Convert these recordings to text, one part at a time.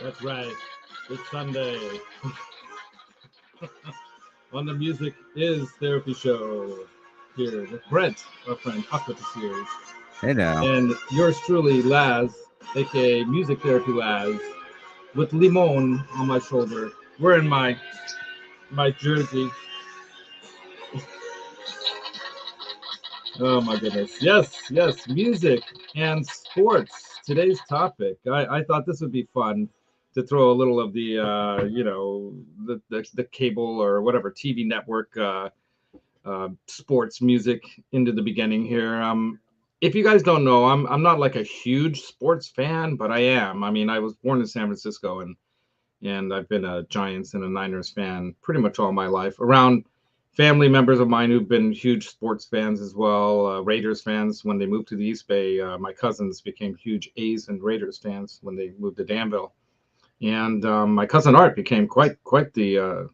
That's right. It's Sunday on the Music is Therapy show here with Brent, our friend Octopus here, Hey now. and yours truly, Laz, aka Music Therapy Laz, with Limon on my shoulder, wearing my jersey. Oh my goodness. Yes, music and sports. Today's topic. I thought this would be fun to throw a little of the the cable or whatever TV network sports music into the beginning here. If you guys don't know, I'm not like a huge sports fan, but I am. I mean, I was born in San Francisco and I've been a Giants and a Niners fan pretty much all my life. Around family members of mine who've been huge sports fans as well, Raiders fans. When they moved to the East Bay, my cousins became huge A's and Raiders fans when they moved to Danville, and my cousin Art became quite the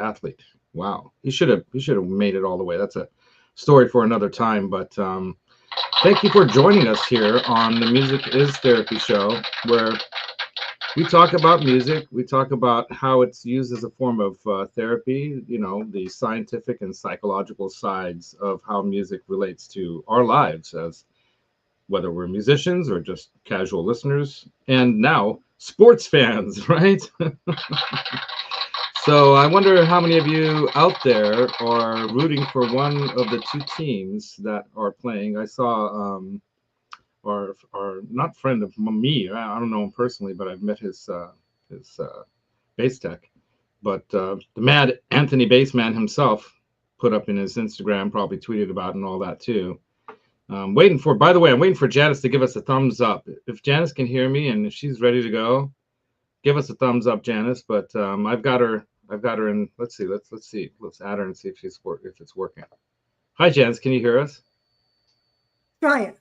athlete. Wow, he should have made it all the way. That's a story for another time. But thank you for joining us here on the Music is Therapy show, where we talk about music. We talk about how it's used as a form of therapy, the scientific and psychological sides of how music relates to our lives, as whether we're musicians or just casual listeners, and now sports fans, right? So I wonder how many of you out there are rooting for one of the two teams that are playing. I saw or not friend of me. I don't know him personally, but I've met his bass tech. But the mad Anthony Bassman himself put up in his Instagram, probably tweeted about it and all that too. By the way, I'm waiting for Janice to give us a thumbs up. If Janice can hear me and if she's ready to go, give us a thumbs up, Janice. But I've got her in. Let's see. Let's add her and see if it's working. Hi, Janice. Can you hear us? Try it.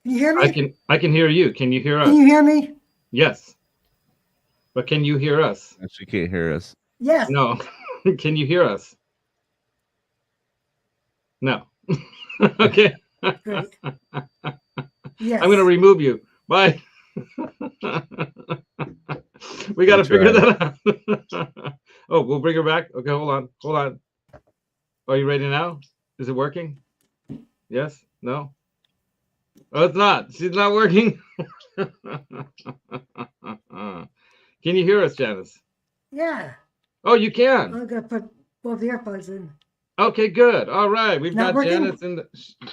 Can you hear me? I can hear you. Can you hear us? Can you hear me? Yes. But can you hear us? She can't hear us. Yes. No. Can you hear us? No. Okay. Great. Yes. I'm going to remove you. Bye. We got to figure that out. Oh, we'll bring her back. Okay, hold on. Are you ready now? Is it working? Yes? No? Oh, it's not. She's not working. Can you hear us, Janice? Yeah. Oh, you can. I'm gonna put both earphones in. Okay, good. All right, we've Not got working? Janice in the.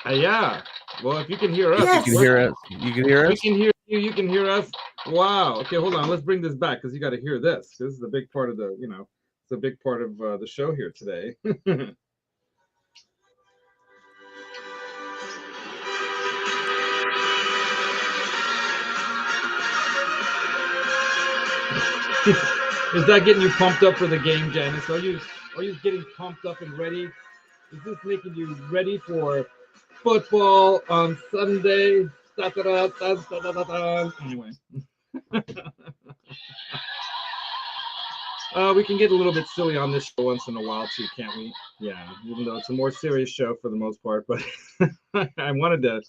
Yeah. Well, if you can hear us, Yes. You can hear us. You can hear we us. can hear you. You can hear us. Wow. Okay, hold on. Let's bring this back because you got to hear this. This is a big part of the. It's a big part of the show here today. Is that getting you pumped up for the game, Janice? Are you getting pumped up and ready? Is this making you ready for football on Sunday? Anyway. We can get a little bit silly on this show once in a while too, can't we? Yeah, even though it's a more serious show for the most part. But I wanted to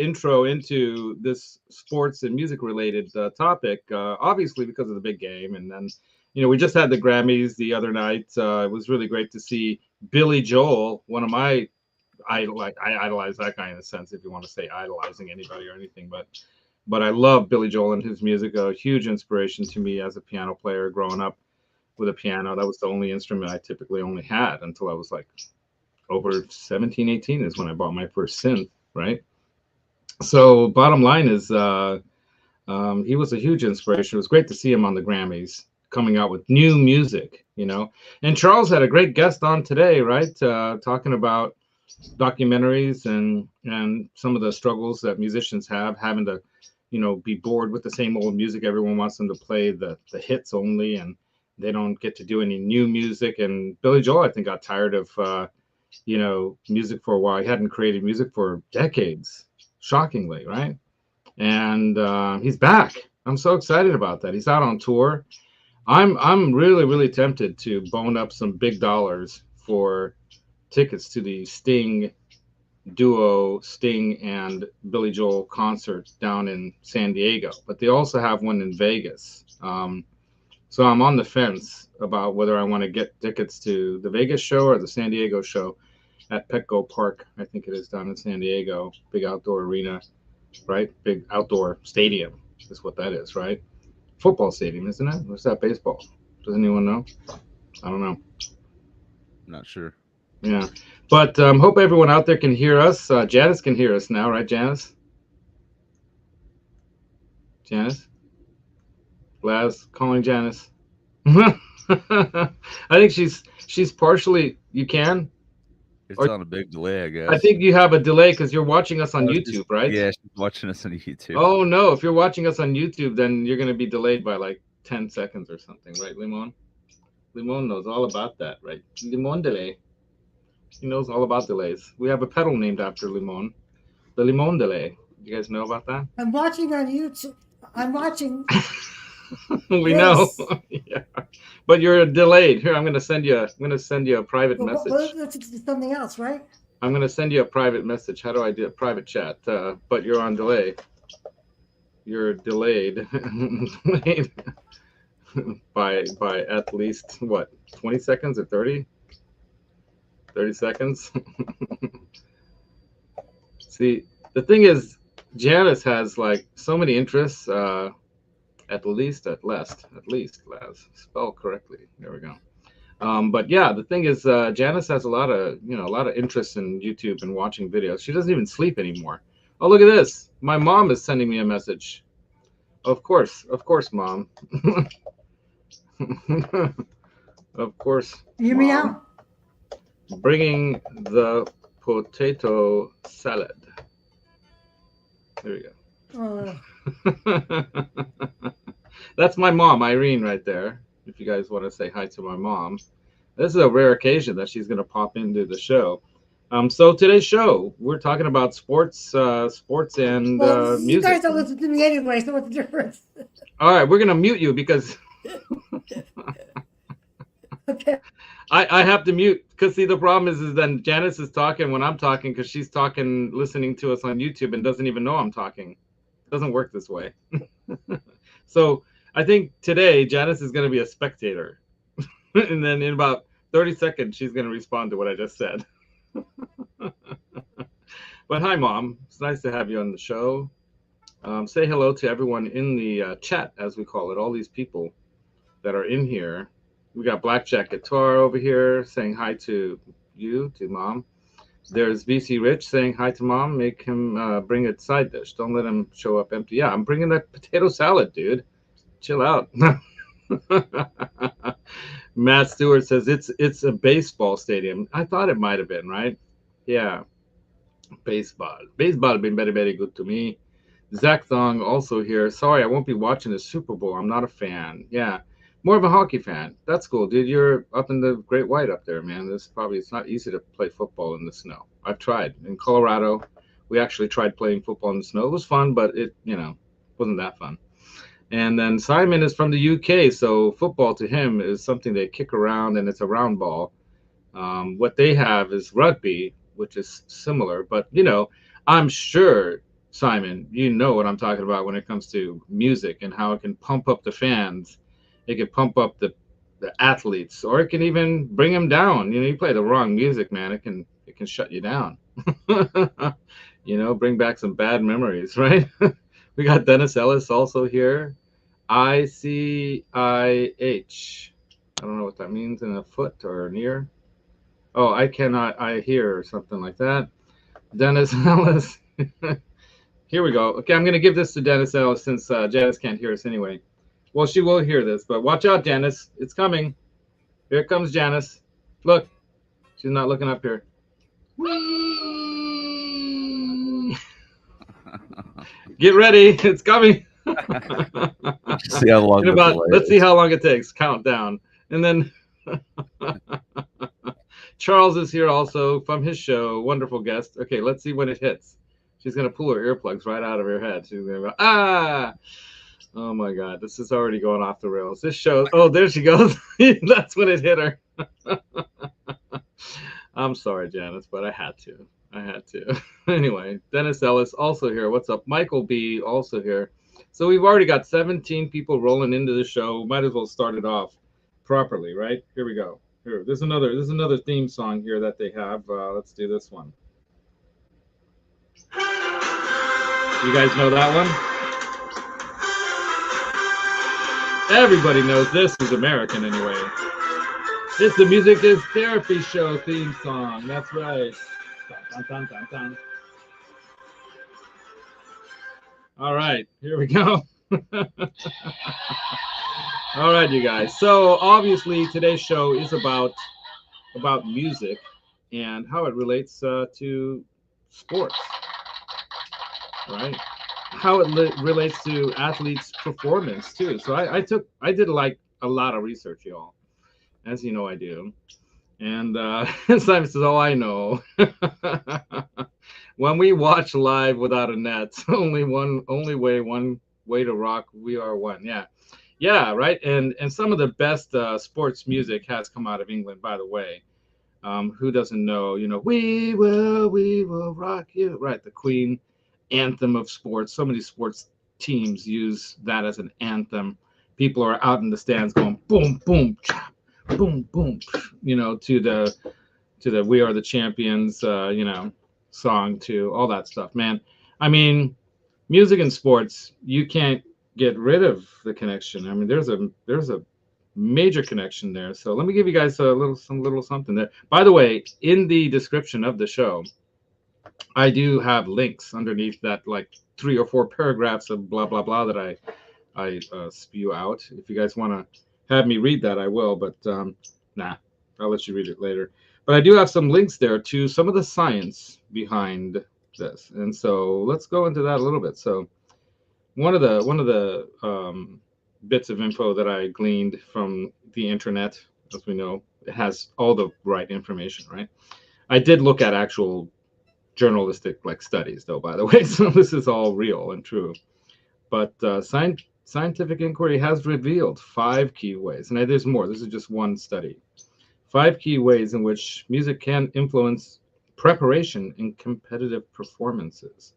intro into this sports and music related topic, obviously because of the big game. And then, we just had the Grammys the other night. It was really great to see Billy Joel, one of my I idolize that guy in a sense, if you want to say idolizing anybody or anything. But I love Billy Joel and his music, a huge inspiration to me as a piano player growing up with a piano. That was the only instrument I typically only had until I was like over 17, 18 is when I bought my first synth, right? So bottom line is he was a huge inspiration. It was great to see him on the Grammys coming out with new music, And Charles had a great guest on today, right? Talking about documentaries and some of the struggles that musicians have, having to, be bored with the same old music. Everyone wants them to play the hits only, and they don't get to do any new music. And Billy Joel, I think, got tired of, music for a while. He hadn't created music for decades, shockingly, right? And he's back. I'm so excited about that. He's out on tour. I'm really, really tempted to bone up some big dollars for tickets to the Sting duo Sting and Billy Joel concert down in San Diego, but they also have one in Vegas. So I'm on the fence about whether I want to get tickets to the Vegas show or the San Diego show at Petco Park. I think it is down in San Diego, big outdoor arena, right? Big outdoor stadium is what that is, right? Football stadium, isn't it? What's that, baseball? Does anyone know? I don't know. Not sure. Yeah, but hope everyone out there can hear us. Janice can hear us now, right, Janice? Janice? Laz, calling Janice. I think she's partially. You can. It's Or- on a big delay, I guess. I think you have a delay because you're watching us on Oh, YouTube, she's- right? Yeah, she's watching us on YouTube. Oh no! If you're watching us on YouTube, then you're gonna be delayed by like 10 seconds or something, right, Limon? Limon knows all about that, right? Limon delay. He knows all about delays. We have a pedal named after Limon, the Limon delay. You guys know about that? I'm watching on YouTube. I'm watching. We Yes. know. Yeah. But you're delayed. Here, I'm gonna send you a private Well, message. it's something else, right? I'm gonna send you a private message. How do I do a private chat? But you're on delay. You're delayed. Delayed by at least what, 20 seconds or 30? 30 seconds. See, the thing is, Janice has like so many interests. At least, Laz, spell correctly. There we go. But yeah, the thing is, Janice has a lot of interest in YouTube and watching videos. She doesn't even sleep anymore. Oh, look at this. My mom is sending me a message. Of course, Mom. Of course. Hear me Mom. out. Bringing the potato salad. There we go. That's my mom, Irene, right there. If you guys want to say hi to my mom, this is a rare occasion that she's going to pop into the show. So today's show, we're talking about sports and Well, you music. guys don't listen to me anyway, so what's the difference? All right, we're going to mute you because Okay. I have to mute because see the problem is then Janice is talking when I'm talking because she's talking, listening to us on YouTube and doesn't even know I'm talking. It doesn't work this way. So I think today Janice is going to be a spectator, and then in about 30 seconds she's going to respond to what I just said. But hi, Mom. It's nice to have you on the show. Say hello to everyone in the chat, as we call it. All these people that are in here. We got Blackjack Guitar over here saying hi to you, to Mom. There's VC Rich saying hi to Mom. Make him bring a side dish. Don't let him show up empty. Yeah, I'm bringing that potato salad, dude. Chill out. Matt Stewart says it's a baseball stadium. I thought it might have been, right? Yeah. Baseball been very, very good to me. Zach Thong also here. Sorry, I won't be watching the Super Bowl. I'm not a fan. Yeah. More of a hockey fan. That's cool, dude. You're up in the Great White up there, man. It's not easy to play football in the snow. I've tried. In Colorado, we actually tried playing football in the snow. It was fun, but it, wasn't that fun. And then Simon is from the UK, so football to him is something they kick around, and it's a round ball. What they have is rugby, which is similar, but I'm sure, Simon, you know what I'm talking about when it comes to music and how it can pump up the fans. It can pump up the athletes, or it can even bring them down. You play the wrong music, man. It can shut you down. Bring back some bad memories, right? We got Dennis Ellis also here. ICIH. I don't know what that means in a foot or near. Oh, I hear or something like that. Dennis Ellis. Here we go. Okay, I'm going to give this to Dennis Ellis since Janice can't hear us anyway. Well, she will hear this, but watch out, Janice. It's coming. Here comes Janice. Look. She's not looking up here. Get ready. It's coming. See how long Let's see how long it takes. Count down. And then Charles is here also from his show. Wonderful guest. Okay, let's see when it hits. She's going to pull her earplugs right out of her head. She's going to go, ah! Oh my God, this is already going off the rails. This show, oh, there she goes. That's when it hit her. I'm sorry, Janice, but I had to. I had to. Anyway, Dennis Ellis also here. What's up? Michael B also here. So we've already got 17 people rolling into the show. Might as well start it off properly, right? Here we go. Here, there's another theme song here that they have. Let's do this one. You guys know that one? Everybody knows this is American anyway. It's the Music is Therapy Show theme song. That's right. Dun, dun, dun, dun. All right, here we go. All right, you guys. So obviously today's show is about music and how it relates to sports, right? How it relates to athletes' performance too. So I did like a lot of research, y'all, as you know I do. And Simon says, "Oh, I know." When we watch live without a net, only one way to rock. We are one. Yeah, right. And some of the best sports music has come out of England, by the way. Who doesn't know? You know, we will rock you. Right, the Queen anthem of sports. So many sports teams use that as an anthem. People are out in the stands going boom, boom, chop, boom, boom. You know, to the "We Are the Champions," you know, song, to all that stuff, man. I mean, music and sports, you can't get rid of the connection. I mean, there's a major connection there. So let me give you guys a little something there. By the way, in the description of the show, I do have links underneath that, like 3 or 4 paragraphs of blah blah blah that I spew out. If you guys want to have me read that, I will. But nah, I'll let you read it later. But I do have some links there to some of the science behind this, and so let's go into that a little bit. So one of the bits of info that I gleaned from the internet, as we know, it has all the right information, right? I did look at actual journalistic like studies, though, by the way, so this is all real and true. But scientific inquiry has revealed 5 key ways, and there's more. This is just one study. 5 key ways in which music can influence preparation in competitive performances.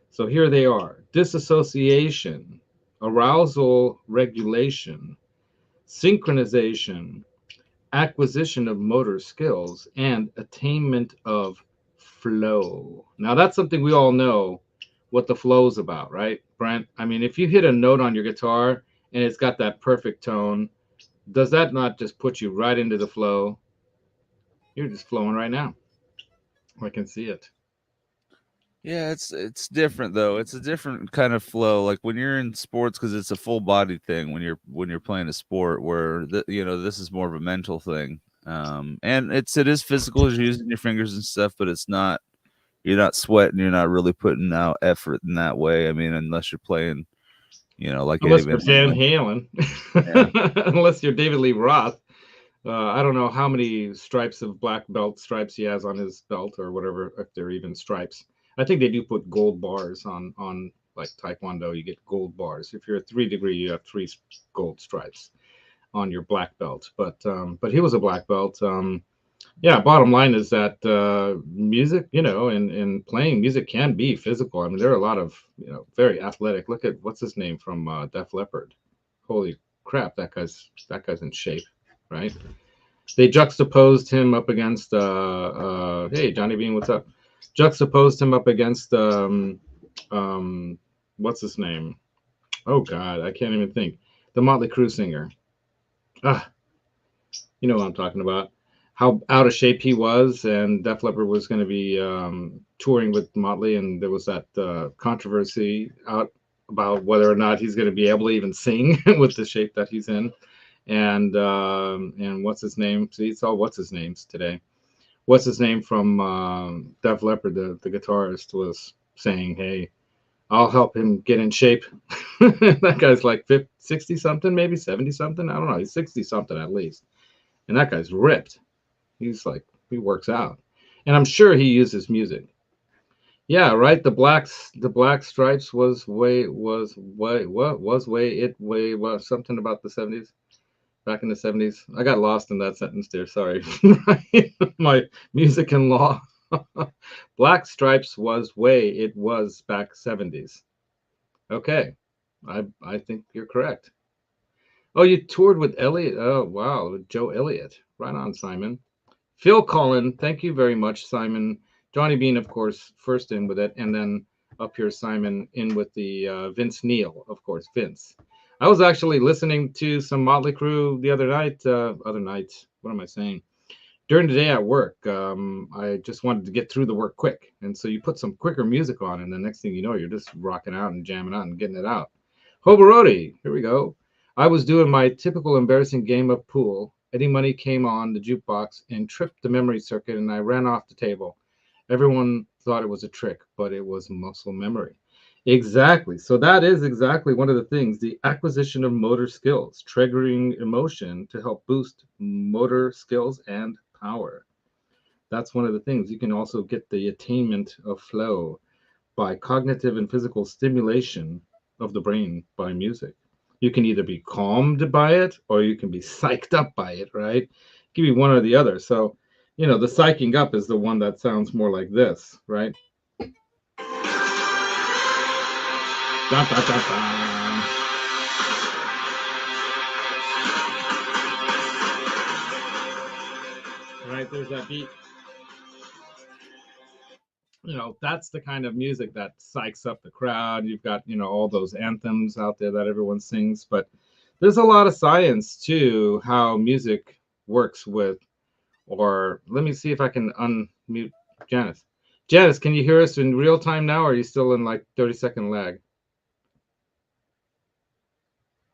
So here they are: dissociation, arousal regulation, synchronization, acquisition of motor skills, and attainment of flow. Now that's something we all know what the flow's about, right, Brent? I mean, if you hit a note on your guitar and it's got that perfect tone, does that not just put you right into the flow? You're just flowing right now. I can see it. Yeah, it's different though. It's a different kind of flow. Like when you're in sports, because it's a full body thing. When you're playing a sport, where this is more of a mental thing. And it is physical, you're using your fingers and stuff, but it's not. You're not sweating. You're not really putting out effort in that way. I mean, unless you're playing, like unless you're Van Halen, yeah. Unless you're David Lee Roth. I don't know how many stripes of black belt stripes he has on his belt or whatever, if they're even stripes. I think they do put gold bars on like Taekwondo. You get gold bars. If you're a 3 degree, you have 3 gold stripes on your black belt. But he was a black belt. Yeah. Bottom line is that music, and playing music can be physical. I mean, there are a lot of very athletic. Look at what's his name from Def Leppard. Holy crap, that guy's in shape, right? They juxtaposed him up against hey, Johnny Bean, what's up? Juxtaposed him up against what's his name? Oh God, I can't even think. The Motley Crue singer. You know what I'm talking about. How out of shape he was, and Def Leppard was going to be touring with Motley, and there was that controversy out about whether or not he's going to be able to even sing with the shape that he's in. And what's his name? See, it's all what's his names today. What's his name from Def Leppard, the guitarist, was saying, "Hey, I'll help him get in shape." That guy's like 60 something, maybe 70 something. I don't know. He's 60 something at least, and that guy's ripped. He's like, he works out, and I'm sure he uses music. Yeah, right. The black stripes was something about the 70s. Back in the 70s. I got lost in that sentence there. Sorry. My music and law Black Stripes was way it was back 70s. Okay, I think you're correct. Oh, you toured with Elliot. Oh, wow, with Joe Elliott. Right on, Simon. Phil Collin, thank you very much, Simon. Johnny Bean, of course, first in with it, and then up here, Simon, in with the Vince Neil, of course, Vince. I was actually listening to some Motley Crue the other night. What am I saying? During the day at work, I just wanted to get through the work quick. And so you put some quicker music on, and the next thing you know, you're just rocking out and jamming out and getting it out. Hobarodi, here we go. I was doing my typical embarrassing game of pool. Eddie Money came on the jukebox and tripped the memory circuit, and I ran off the table. Everyone thought it was a trick, but it was muscle memory. Exactly. So that is exactly one of the things, the acquisition of motor skills, triggering emotion to help boost motor skills and power. That's one of the things. You can also get the attainment of flow by cognitive and physical stimulation of the brain by music. You can either be calmed by it or you can be psyched up by it, right? Give you one or the other. So, the psyching up is the one that sounds more like this, right? Da, da, da, da. Right, there's that beat. That's the kind of music that psychs up the crowd. You've got, all those anthems out there that everyone sings, but there's a lot of science to how music works with, or let me see if I can unmute Janice. Janice, can you hear us in real time now, or are you still in like 30-second lag?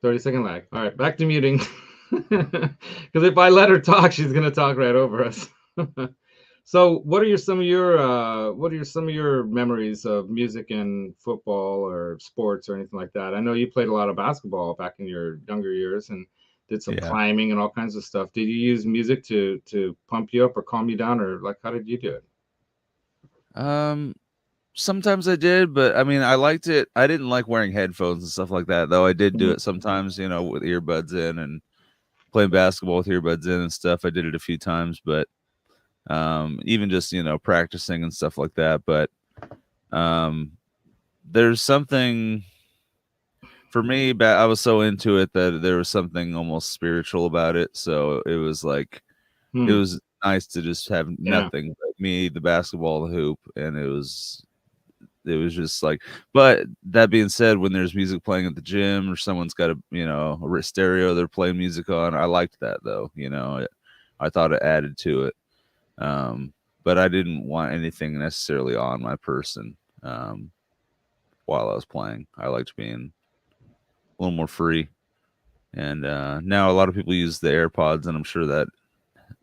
30-second lag. All right, back to muting. Because if I let her talk, she's going to talk right over us. So, what are some of your memories of music and football or sports or anything like that? I know you played a lot of basketball back in your younger years and did some climbing and all kinds of stuff. Did you use music to pump you up or calm you down, or like how did you do it? Sometimes I did, but I mean, I liked it. I didn't like wearing headphones and stuff like that, though. I did do it sometimes, with earbuds in and playing basketball with earbuds in and stuff. I did it a few times, but even just practicing and stuff like that. But there's something for me, I was so into it that there was something almost spiritual about it. So it was like it was nice to just have nothing but me, the basketball, the hoop, and it was just like. But that being said, when there's music playing at the gym or someone's got a stereo they're playing music on, I liked that though. I thought it added to it. But I didn't want anything necessarily on my person while I was playing. I liked being a little more free. And now a lot of people use the AirPods, and I'm sure that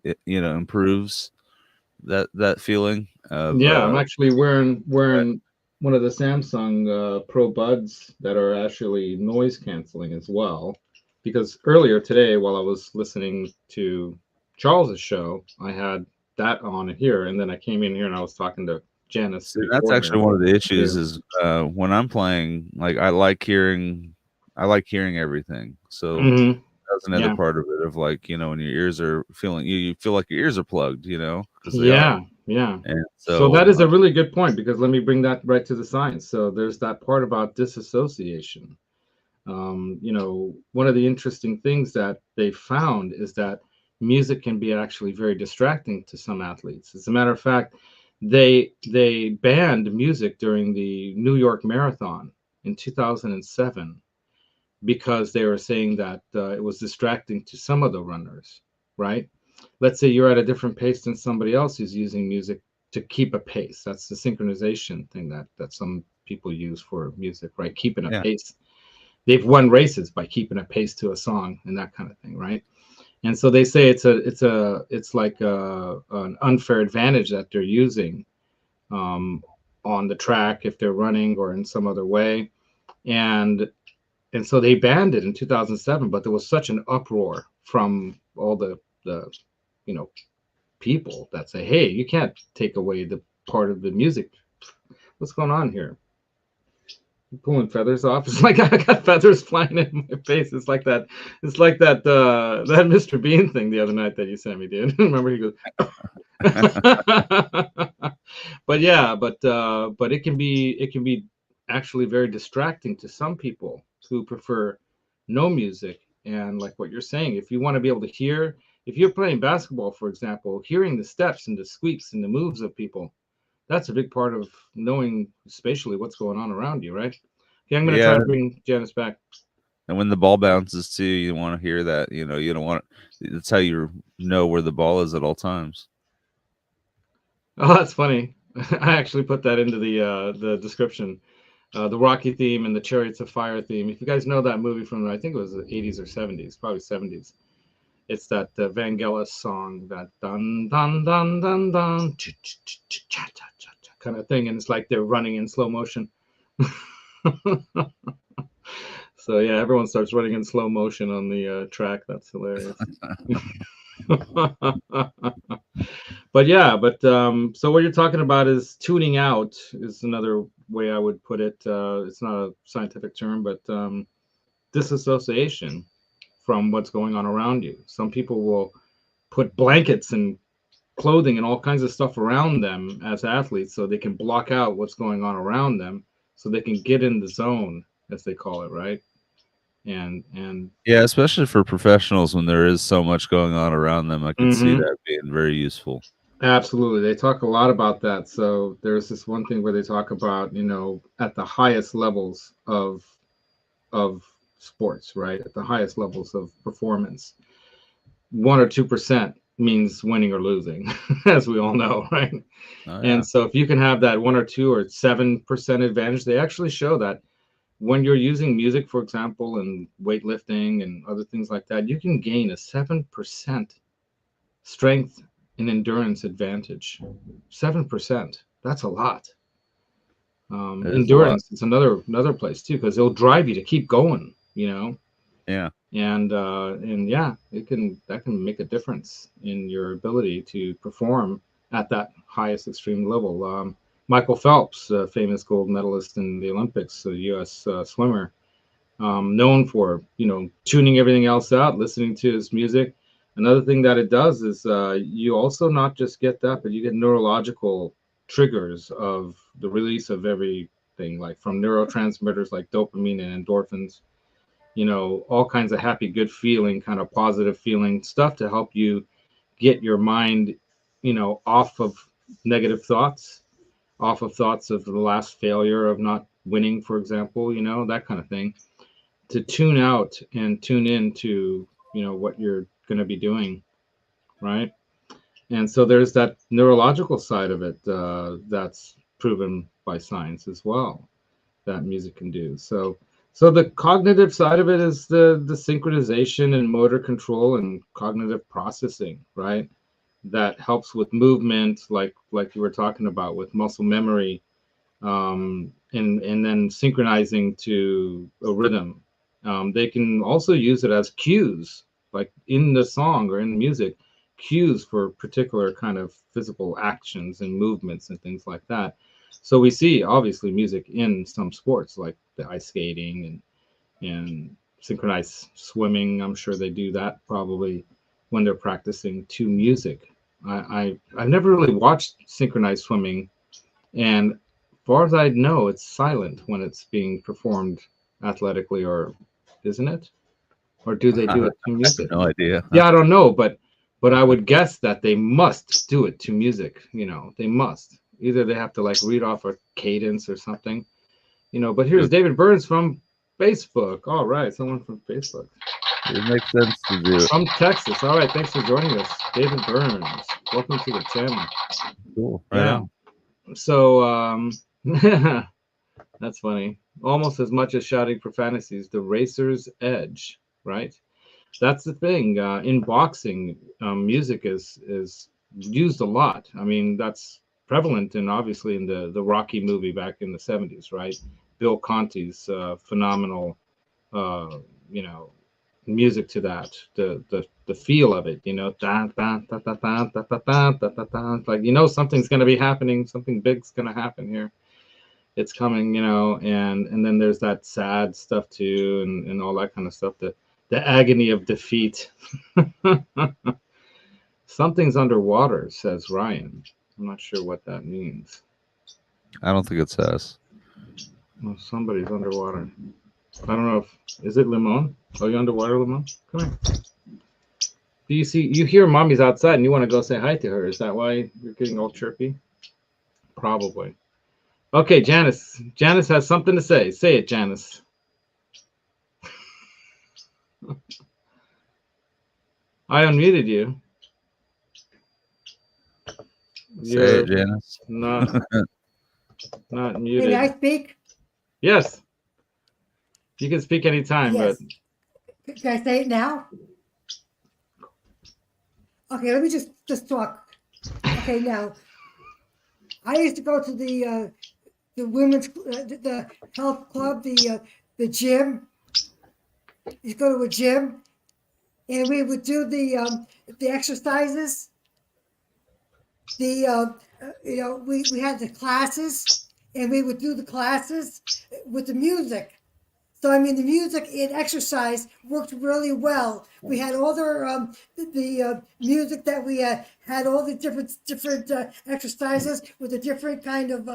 it improves that feeling. I'm actually wearing one of the Samsung Pro Buds that are actually noise canceling as well, because earlier today while I was listening to Charles's show, I had that on here, and then I came in here and I was talking to Janice. That's actually one of the issues is when I'm playing, like I like hearing everything. So that's another part of it, of like, when your ears are feeling, you feel like your ears are plugged, And so that is a really good point, because let me bring that right to the science. So there's that part about dissociation. One of the interesting things that they found is that music can be actually very distracting to some athletes. As a matter of fact, they banned music during the New York Marathon in 2007 because they were saying that it was distracting to some of the runners, right? Let's say you're at a different pace than somebody else who's using music to keep a pace. That's the synchronization thing that some people use for music, right? Keeping a pace. They've won races by keeping a pace to a song and that kind of thing, right? And so they say it's like an unfair advantage that they're using on the track if they're running or in some other way, and so they banned it in 2007. But there was such an uproar from all the people that say, "Hey, you can't take away the part of the music. What's going on here? I'm pulling feathers off." It's like I got feathers flying in my face. It's like that that Mr. Bean thing the other night that you sent me, dude. Remember, he goes But yeah, but it can be actually very distracting to some people who prefer no music. And like what you're saying, if you want to be able to hear, if you're playing basketball, for example, hearing the steps and the squeaks and the moves of people, that's a big part of knowing spatially what's going on around you, right? Okay, I'm going to try Yeah, to bring Janice back. and when the ball bounces too, you want to hear that. You know, you don't want. That's how you know where the ball is at all times. Oh, that's funny. I actually put that into the description. The Rocky theme and the Chariots of Fire theme. If you guys know that movie from, I think it was the 80s or 70s, probably 70s. It's that Vangelis song, that dun dun dun dun dun kind of thing, and it's like they're running in slow motion. So yeah, everyone starts running in slow motion on the track. That's hilarious. But yeah, so what you're talking about is tuning out is another way I would put it. It's not a scientific term, but disassociation from what's going on around you. Some people will put blankets and clothing and all kinds of stuff around them as athletes so they can block out what's going on around them so they can get in the zone, as they call it, right? And yeah, especially for professionals when there is so much going on around them, I could see that being very useful. Absolutely. They talk a lot about that. So there's this one thing where they talk about, at the highest levels of sports, right? At the highest levels of performance, 1 or 2% means winning or losing, as we all know, right? Oh, yeah. And so if you can have that 1 or 2 or 7% advantage, they actually show that when you're using music, for example, and weightlifting and other things like that, you can gain a 7% strength and endurance advantage. 7%. That's a lot. Endurance is another place too, because it'll drive you to keep going, Yeah. And yeah, that can make a difference in your ability to perform at that highest extreme level. Michael Phelps, famous gold medalist in the Olympics, a U.S. Swimmer, known for tuning everything else out, listening to his music. Another thing that it does is you also not just get that, but you get neurological triggers of the release of everything, like from neurotransmitters like dopamine and endorphins, all kinds of happy, good feeling, kind of positive feeling stuff to help you get your mind, off of negative thoughts, off of thoughts of the last failure of not winning, for example, that kind of thing, to tune out and tune into, what you're going to be doing, right? And so there's that neurological side of it that's proven by science as well, that music can do. So the cognitive side of it is the synchronization and motor control and cognitive processing, right? That helps with movement, like you were talking about, with muscle memory, and then synchronizing to a rhythm. They can also use it as cues, like in the song or in the music, cues for particular kind of physical actions and movements and things like that. So we see obviously music in some sports like the ice skating and synchronized swimming. I'm sure they do that probably when they're practicing to music. I've never really watched synchronized swimming, and as far as I know, it's silent when it's being performed athletically, or isn't it? Or do they do it to music? No idea. Yeah, I don't know, but I would guess that they must do it to music. They must. Either they have to like read off a cadence or something, But here's David Burns from Facebook. All right, someone from Facebook. It makes sense to do. From Texas. All right, thanks for joining us, David Burns. Welcome to the channel. Cool. Right on. So that's funny. Almost as much as shouting profanities, the racer's edge, right? That's the thing. In boxing, music is used a lot. I mean, that's prevalent and obviously in the Rocky movie back in the 70s, right? Bill Conti's phenomenal, music to that, the feel of it, like something's gonna be happening, something big's gonna happen here. It's coming, and then there's that sad stuff too, and all that kind of stuff. The agony of defeat. Something's underwater, says Ryan. I'm not sure what that means. I don't think it says. Well, somebody's underwater. I don't know if is it Limon? Oh, you underwater, Limon? Come here. Do you see? You hear mommy's outside, and you want to go say hi to her. Is that why you're getting all chirpy? Probably. Okay, Janice. Janice has something to say. Say it, Janice. I unmuted you. Say it, Janice. Not muted. May I speak? Yes. You can speak anytime, Yes. Can I say it now? Okay, let me just talk. Okay, now I used to go to the women's the health club, the gym. You go to a gym, and we would do the exercises. We had the classes, and we would do the classes with the music. So I mean, the music and exercise worked really well. We had all the music that we had all the different exercises with a different kind of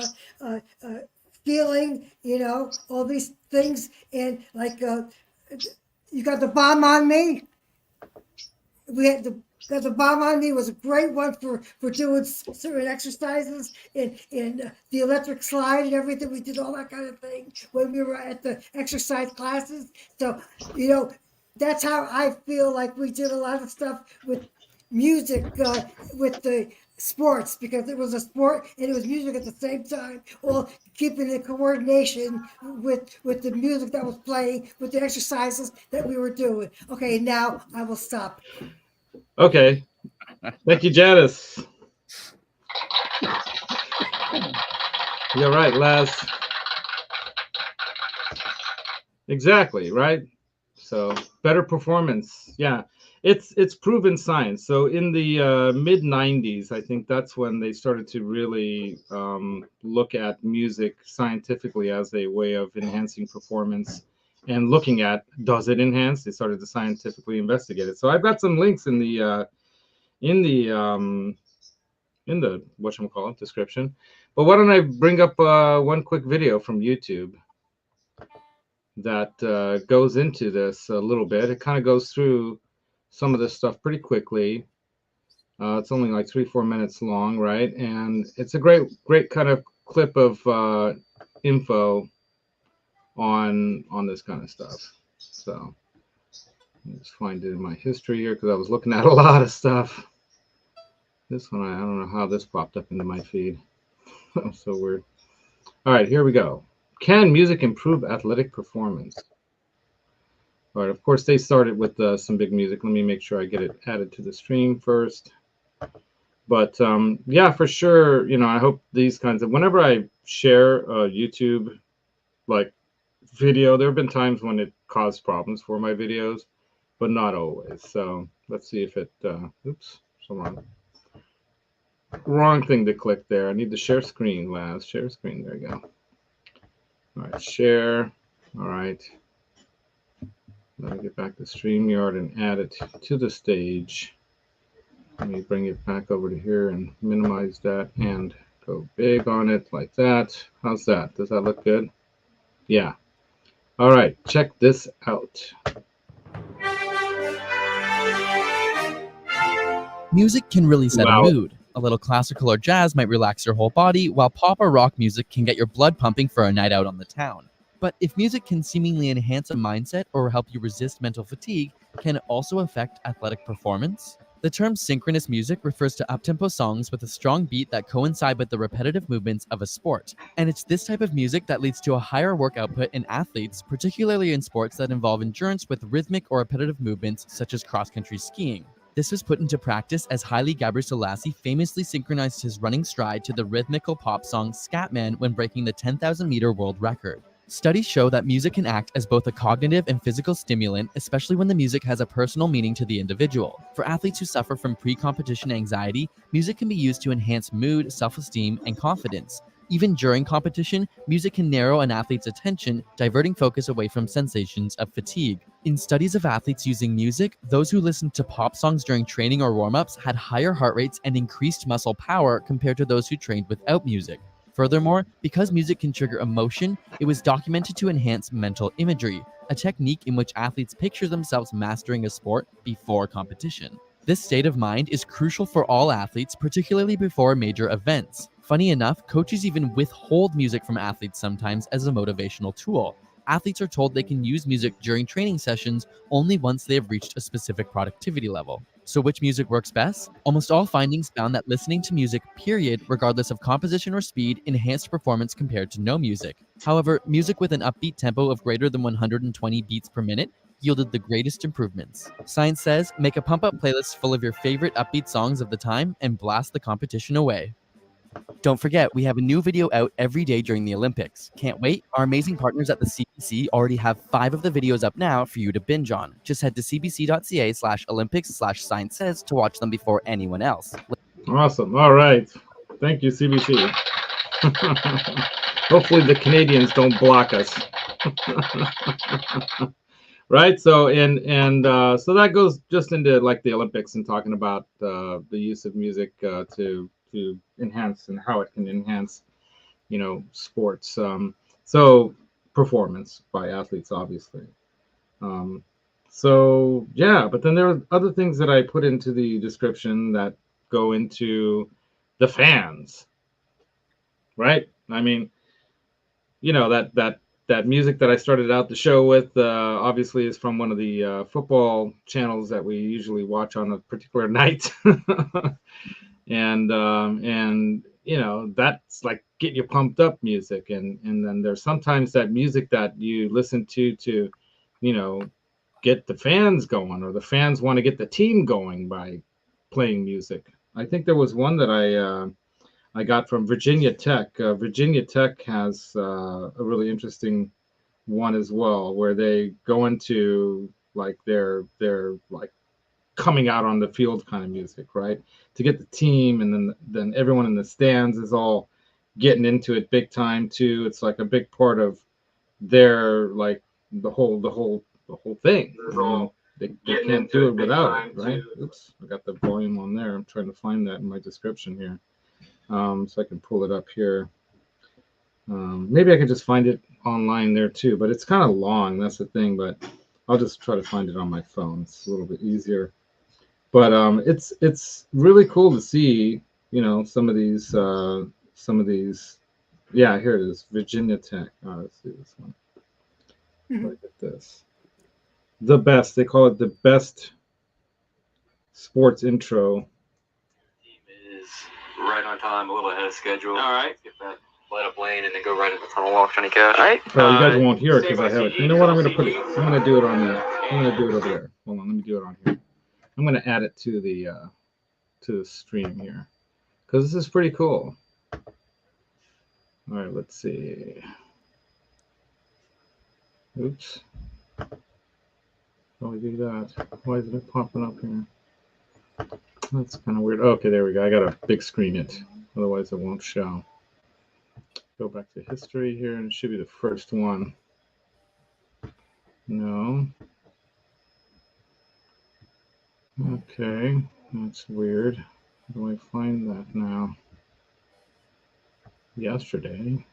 feeling, all these things, and like you got the bomb on me. We had the bomb on me was a great one for doing certain exercises and the electric slide and everything. We did all that kind of thing when we were at the exercise classes. So, that's how I feel like we did a lot of stuff with music, with the sports, because it was a sport and it was music at the same time, all keeping the coordination with the music that was playing, with the exercises that we were doing. Okay, now I will stop. Okay. Thank you, Janice. You're right, Les. Exactly, right? So better performance. Yeah. It's proven science. So in the mid 90s, I think that's when they started to really look at music scientifically as a way of enhancing performance and looking at, does it enhance? They started to scientifically investigate it. So I've got some links in the whatchamacallit description. But why don't I bring up one quick video from YouTube that goes into this a little bit. It kind of goes through some of this stuff pretty quickly. It's only like 3-4 minutes long, right? And it's a great kind of clip of info on this kind of stuff. So let's find it in my history here, because I was looking at a lot of stuff. This one, I don't know how this popped up into my feed. So weird. All right, here we go. Can music improve athletic performance? All right, of course, they started with some big music. Let me make sure I get it added to the stream first. But yeah, for sure, I hope these kinds of, whenever I share a YouTube like video, there have been times when it caused problems for my videos, but not always. So let's see if it, oops, so wrong thing to click there. I need to share screen, Laz. Share screen, there you go. All right, share. All right. Let me get back to StreamYard and add it to the stage. Let me bring it back over to here and minimize that and go big on it like that. How's that? Does that look good? Yeah. All right, check this out. Music can really set a mood. A little classical or jazz might relax your whole body, while pop or rock music can get your blood pumping for a night out on the town. But if music can seemingly enhance a mindset or help you resist mental fatigue, can it also affect athletic performance? The term synchronous music refers to uptempo songs with a strong beat that coincide with the repetitive movements of a sport. And it's this type of music that leads to a higher work output in athletes, particularly in sports that involve endurance with rhythmic or repetitive movements such as cross-country skiing. This was put into practice as Haile Gebrselassie famously synchronized his running stride to the rhythmical pop song Scatman when breaking the 10,000-meter world record. Studies show that music can act as both a cognitive and physical stimulant, especially when the music has a personal meaning to the individual. For athletes who suffer from pre-competition anxiety, music can be used to enhance mood, self-esteem, and confidence. Even during competition, music can narrow an athlete's attention, diverting focus away from sensations of fatigue. In studies of athletes using music, those who listened to pop songs during training or warm-ups had higher heart rates and increased muscle power compared to those who trained without music. Furthermore, because music can trigger emotion, it was documented to enhance mental imagery, a technique in which athletes picture themselves mastering a sport before competition. This state of mind is crucial for all athletes, particularly before major events. Funny enough, coaches even withhold music from athletes sometimes as a motivational tool. Athletes are told they can use music during training sessions only once they have reached a specific productivity level. So which music works best? Almost all findings found that listening to music, period, regardless of composition or speed, enhanced performance compared to no music. However, music with an upbeat tempo of greater than 120 beats per minute yielded the greatest improvements. Science says, make a pump-up playlist full of your favorite upbeat songs of the time and blast the competition away. Don't forget, we have a new video out every day during the Olympics. Can't wait? Our amazing partners at the CBC already have 5 of the videos up now for you to binge on. Just head to cbc.ca/Olympics/Science Says to watch them before anyone else. Awesome. All right. Thank you, CBC. Hopefully the Canadians don't block us. Right. So so that goes just into like the Olympics and talking about the use of music to enhance and how it can enhance, sports. So performance by athletes, obviously. So yeah, but then there are other things that I put into the description that go into the fans, right? I mean, that music that I started out the show with obviously is from one of the football channels that we usually watch on a particular night. and that's like get you pumped up music, and then there's sometimes that music that you listen to get the fans going, or the fans want to get the team going by playing music. I think there was one that I got from Virginia Tech. Virginia Tech has a really interesting one as well, where they go into like their like coming out on the field kind of music, right? To get the team, and then everyone in the stands is all getting into it big time too. It's like a big part of their like the whole thing. They can't do it without it, right? Oops, I got the volume on there. I'm trying to find that in my description here. So I can pull it up here. Maybe I can just find it online there too, but it's kind of long. That's the thing, but I'll just try to find it on my phone. It's a little bit easier. But it's really cool to see, some of these. Yeah, here it is, Virginia Tech. Let's see this one. Look at this. The best. They call it the best sports intro. Team is right on time, a little ahead of schedule. All right. Get that light up lane and then go right into the tunnel walk, Johnny Cash. All right. Well, you guys won't hear it because I have it. You know what? I'm going to put it. I'm going to do it on the. I'm going to do it over there. Hold on. Let me do it on here. I'm going to add it to the stream here because this is pretty cool. All right. Let's see. Oops. How do we do that? Why isn't it popping up here? That's kind of weird. Okay, there we go. I got to big screen it. Otherwise, it won't show. Go back to history here, and it should be the first one. No. Okay, that's weird. How do I find that now? Yesterday.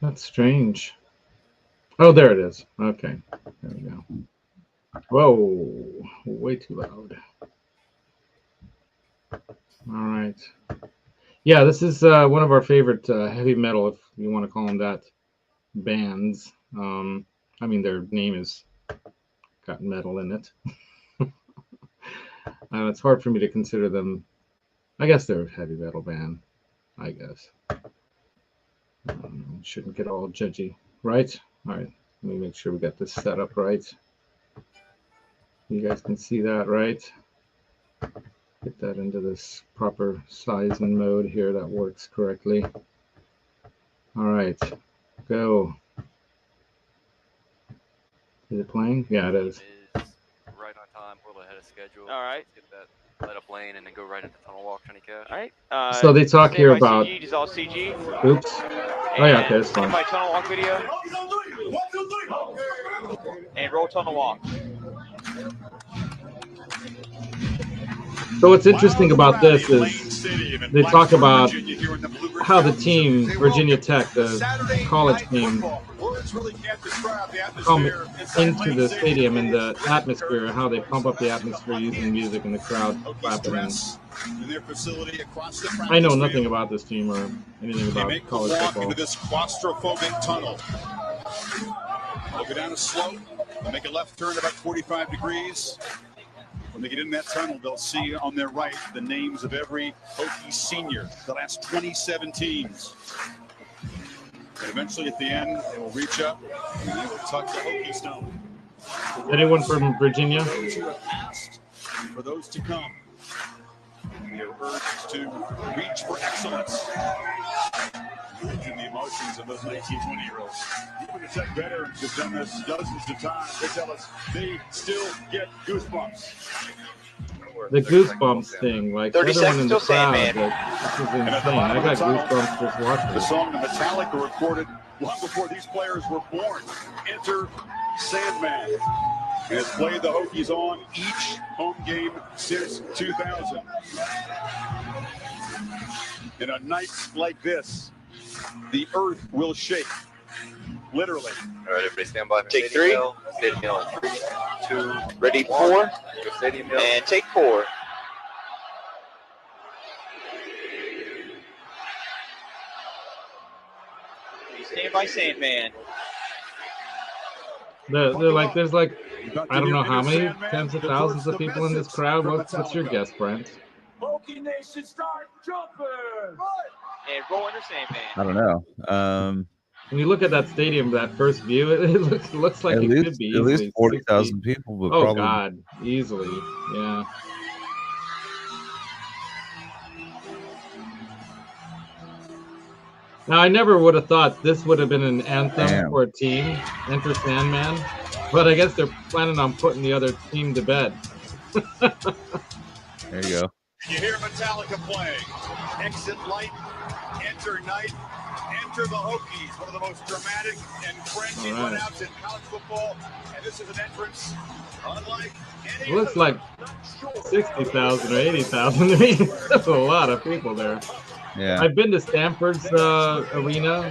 That's strange. Oh, there it is. Okay, there we go. Whoa, way too loud. All right. Yeah, this is one of our favorite heavy metal, if you want to call them that, bands. I mean, their name has got metal in it. It's hard for me to consider them. I guess they're a heavy metal band. I guess. Shouldn't get all judgy, right? All right. Let me make sure we got this set up right. You guys can see that, right? Get that into this proper size and mode here that works correctly. All right, go. Is it playing? Yeah, it is. Right on time, a little ahead of schedule. All right. Get that light up lane and then go right into tunnel walk, Johnny Cash. All right. So they talk here about. CG, dissolve CG. Oops. Oh yeah, okay, that's fine. My tunnel walk video. And roll tunnel walk. So what's interesting about this is they talk about how the team, Virginia Tech, the college team, come into the stadium and the atmosphere, how they pump up the atmosphere using music and the crowd clapping. And I know nothing about this team or anything about college football. Into this claustrophobic tunnel. They'll go down a slope, they'll make a left turn about 45 degrees. When they get in that tunnel, they'll see on their right the names of every Hokie senior, the last 27 teams. And eventually at the end, they will reach up and they will tuck the Hokie stone. Anyone from Virginia? For those who have passed, for those to come, they are urged to reach for excellence. In the emotions of those 19, 20-year-olds. Even the Tech veterans have done this dozens of times. They tell us they still get goosebumps. The goosebumps thing, like 30 everyone in the seconds till crowd, Sandman. like, this is insane. I got goosebumps just watching The it. song the Metallica recorded long before these players were born. Enter Sandman. It has played the Hokies on each home game since 2000. In a night like this, the earth will shake, literally. All right, everybody stand by. Take Stadium three. Hill. Stadium Hill. 3, 2, Ready, 4. Go Stadium Hill. And take 4. Stand by Sandman. They're like, there's like, I don't know how many tens of thousands of people in this crowd. What's your guess, Brent? Hokie Nation start jumping! And roll into Sandman. I don't know. When you look at that stadium, that first view, it looks like At it least, could be at least easily 40,000 60. people, but Oh probably. God, easily, yeah. Now I never would have thought this would have been an anthem Damn. for a team, Enter Sandman, but I guess they're planning on putting the other team to bed. There you go. You hear Metallica playing. Exit light, enter night, enter the Hokies. One of the most dramatic and frenzied All right. runouts in college football. And this is an entrance unlike any It looks other. like 60,000 or 80,000 to me. That's a lot of people there. Yeah. I've been to Stanford's arena,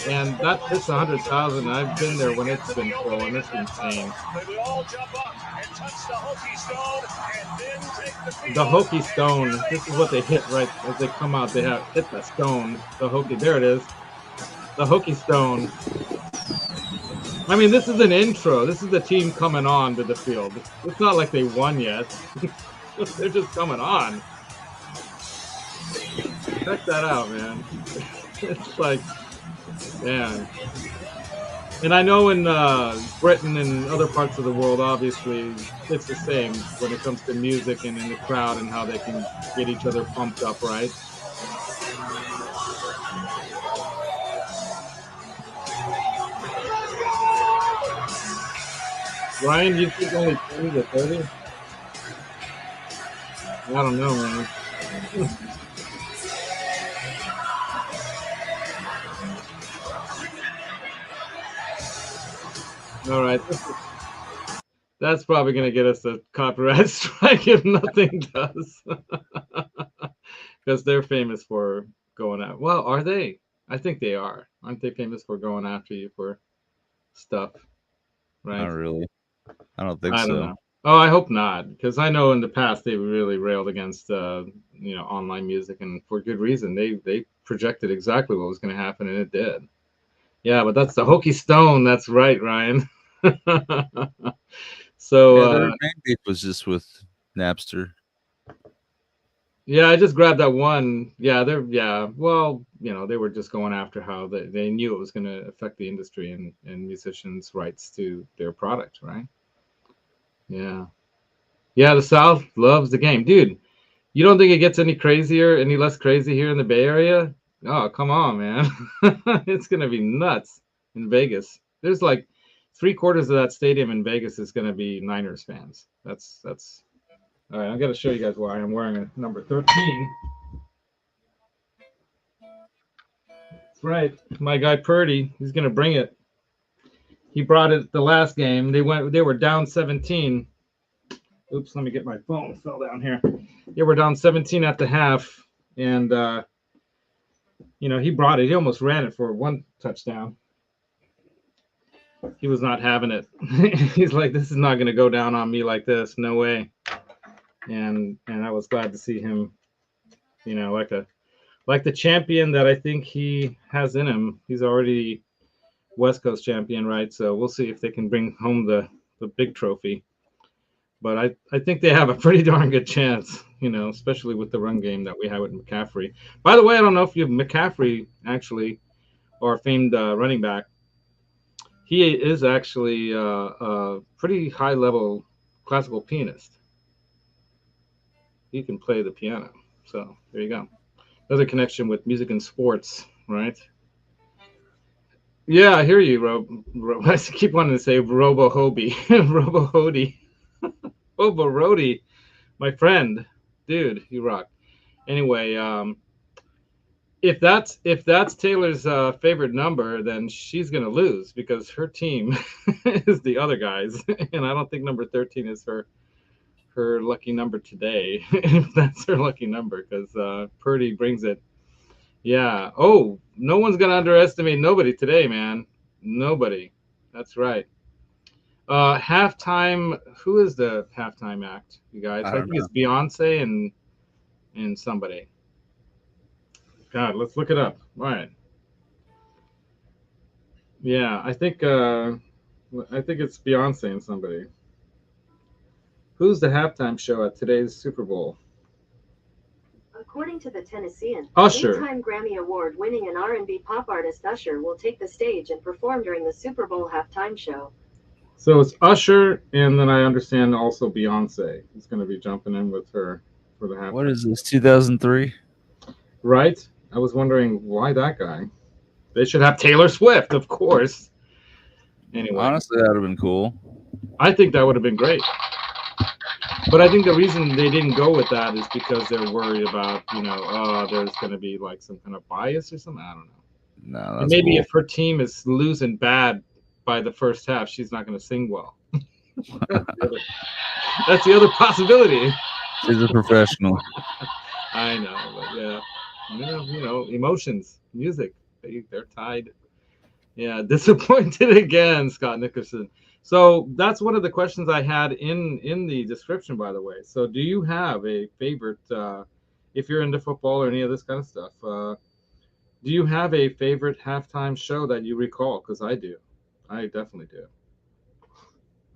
and it's 100,000. I've been there when it's been full, and it's insane. They will all jump up and touch the Hokie stone and then take the field. The Hokie stone. This is what they hit right as they come out. They have hit the stone. The Hokie. There it is. The Hokie stone. I mean, this is an intro. This is the team coming on to the field. It's not like they won yet. They're just coming on. Check that out, man. It's like, man. And I know in Britain and other parts of the world, obviously, it's the same when it comes to music and in the crowd and how they can get each other pumped up, right? Ryan, you think only 20 to 30? I don't know, man. All right, that's probably going to get us a copyright strike if nothing does, because they're famous for going out. Well, are they? I think they are. Aren't they famous for going after you for stuff? Right? Not really. I don't think I so. don't know. Oh, I hope not, because I know in the past they really railed against online music, and for good reason. They projected exactly what was going to happen, and it did. Yeah, but that's the Hokie Stone. That's right, Ryan. So Yeah, their main beef was just with Napster. yeah, I just grabbed that one. Yeah, well, they were just going after how they knew it was going to affect the industry and musicians' rights to their product, right? Yeah, the South loves the game, dude. You don't think it gets any less crazy here in the Bay Area? Oh, come on, man. It's going to be nuts in Vegas. There's like 3/4 of that stadium in Vegas is going to be Niners fans. That's All right, I'm gonna show you guys why I'm wearing a number 13. That's right, my guy Purdy. He's gonna bring it. He brought it the last game. They were down 17. Oops, let me get my phone. It fell down here. They were down 17 at the half, and he brought it. He almost ran it for one touchdown. He was not having it. He's like, this is not going to go down on me like this. No way. And I was glad to see him, like the champion that I think he has in him. He's already West Coast champion, right? So we'll see if they can bring home the big trophy. But I think they have a pretty darn good chance, especially with the run game that we have with McCaffrey. By the way, I don't know if you have McCaffrey, actually, our famed running back. He is actually a pretty high-level classical pianist. He can play the piano. So there you go. Another connection with music and sports, right? Yeah, I hear you, I keep wanting to say Robo-Hobie. Robo-Hody. Robo-Rody, my friend. Dude, you rock. Anyway, if that's Taylor's favorite number, then she's gonna lose because her team is the other guys, and I don't think number 13 is her lucky number today. If that's her lucky number, because Purdy brings it. Yeah. Oh, no one's gonna underestimate nobody today, man. Nobody. That's right. Halftime. Who is the halftime act, you guys? I think it's Beyonce and somebody. God, let's look it up. All right. Yeah, I think it's Beyonce and somebody. Who's the halftime show at today's Super Bowl? According to the Tennessean, Usher. 8-time Grammy Award-winning and R&B pop artist Usher will take the stage and perform during the Super Bowl halftime show. So it's Usher, and then I understand also Beyonce is going to be jumping in with her for the halftime. What is this, 2003? Right? I was wondering why that guy. They should have Taylor Swift, of course. Anyway. Honestly, that would have been cool. I think that would have been great. But I think the reason they didn't go with that is because they're worried about, there's going to be like some kind of bias or something. I don't know. No, that's maybe cool. If her team is losing bad by the first half, she's not going to sing well. That's the other possibility. She's a professional. I know, but yeah, emotions, music, they're tied. Yeah, disappointed again, Scott Nickerson. So that's one of the questions I had in the description, by the way. So do you have a favorite, if you're into football or any of this kind of stuff, do you have a favorite halftime show that you recall? Because I do. I definitely do.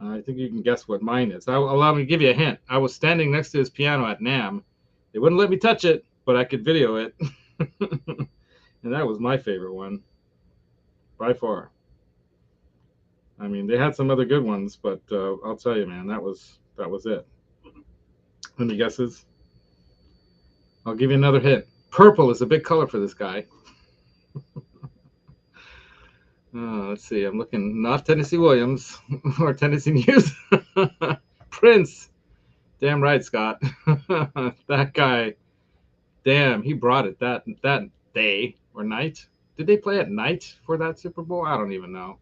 I think you can guess what mine is. Allow me to give you a hint. I was standing next to his piano at NAMM. They wouldn't let me touch it, but I could video it. And that was my favorite one, by far. I mean, they had some other good ones, but I'll tell you, man, that was it. Any guesses? I'll give you another hint. Purple is a big color for this guy. Let's see. I'm looking, not Tennessee Williams or Tennessee News. Prince. Damn right, Scott. That guy. Damn, he brought it that day or night. Did they play at night for that Super Bowl? I don't even know.